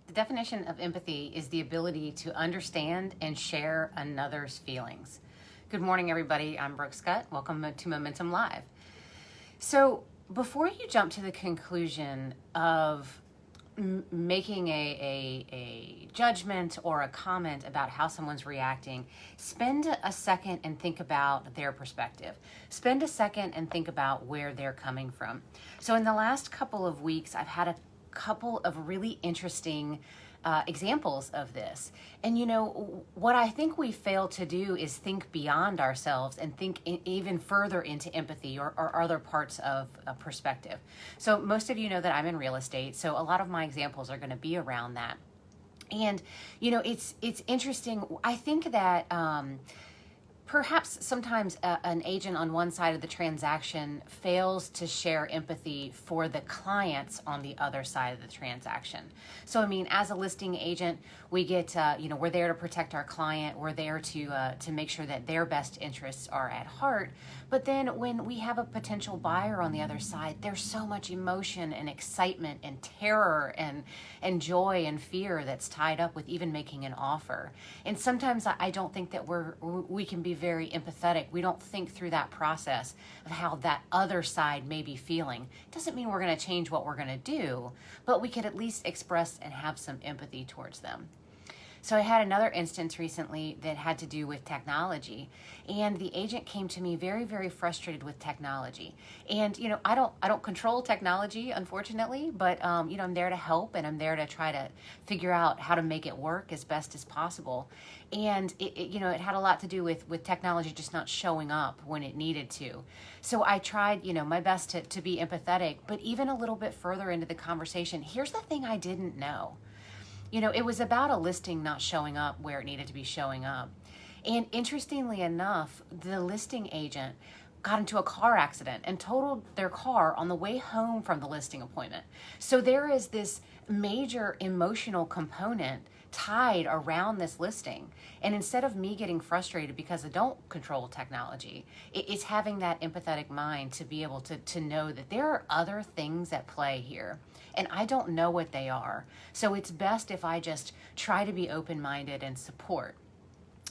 The definition of empathy is the ability to understand and share another's feelings. Good morning, everybody. I'm Brooke Scutt. Welcome to Momentum Live. So before you jump to the conclusion of making a judgment or a comment about how someone's reacting, spend a second and think about their perspective. Spend a second and think about where they're coming from. So in the last couple of weeks, I've had a couple of really interesting examples of this. And you know, what I think we fail to do is think beyond ourselves and think even further into empathy or other parts of perspective. So most of you know that I'm in real estate, so a lot of my examples are going to be around that. And you know, it's interesting. I think that perhaps sometimes an agent on one side of the transaction fails to share empathy for the clients on the other side of the transaction. So, I mean, as a listing agent, we get, we're there to protect our client. We're there to make sure that their best interests are at heart. But then when we have a potential buyer on the other side, there's so much emotion and excitement and terror and joy and fear that's tied up with even making an offer. And sometimes I don't think that we can be very empathetic. We don't think through that process of how that other side may be feeling. It doesn't mean we're going to change what we're going to do, but we could at least express and have some empathy towards them. So I had another instance recently that had to do with technology, and the agent came to me very, very frustrated with technology. And you know, I don't control technology, unfortunately, but I'm there to help, and I'm there to try to figure out how to make it work as best as possible. And it had a lot to do with technology just not showing up when it needed to. So I tried, my best to be empathetic, but even a little bit further into the conversation, here's the thing I didn't know. It was about a listing not showing up where it needed to be showing up. And interestingly enough, the listing agent got into a car accident and totaled their car on the way home from the listing appointment. So there is this major emotional component tied around this listing. And instead of me getting frustrated because I don't control technology, it's having that empathetic mind to be able to know that there are other things at play here. And I don't know what they are. So it's best if I just try to be open-minded and support.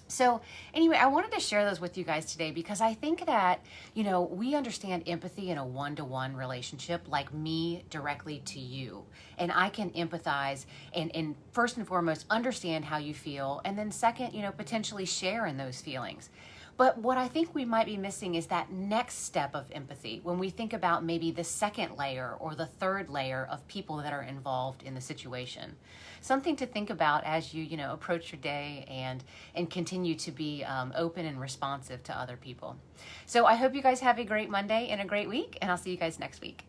So anyway, I wanted to share those with you guys today because I think that, we understand empathy in a one-to-one relationship, like me directly to you. And I can empathize and first and foremost, understand how you feel. And then second, potentially share in those feelings. But what I think we might be missing is that next step of empathy when we think about maybe the second layer or the third layer of people that are involved in the situation. Something to think about as you, approach your day and continue to be open and responsive to other people. So I hope you guys have a great Monday and a great week, and I'll see you guys next week.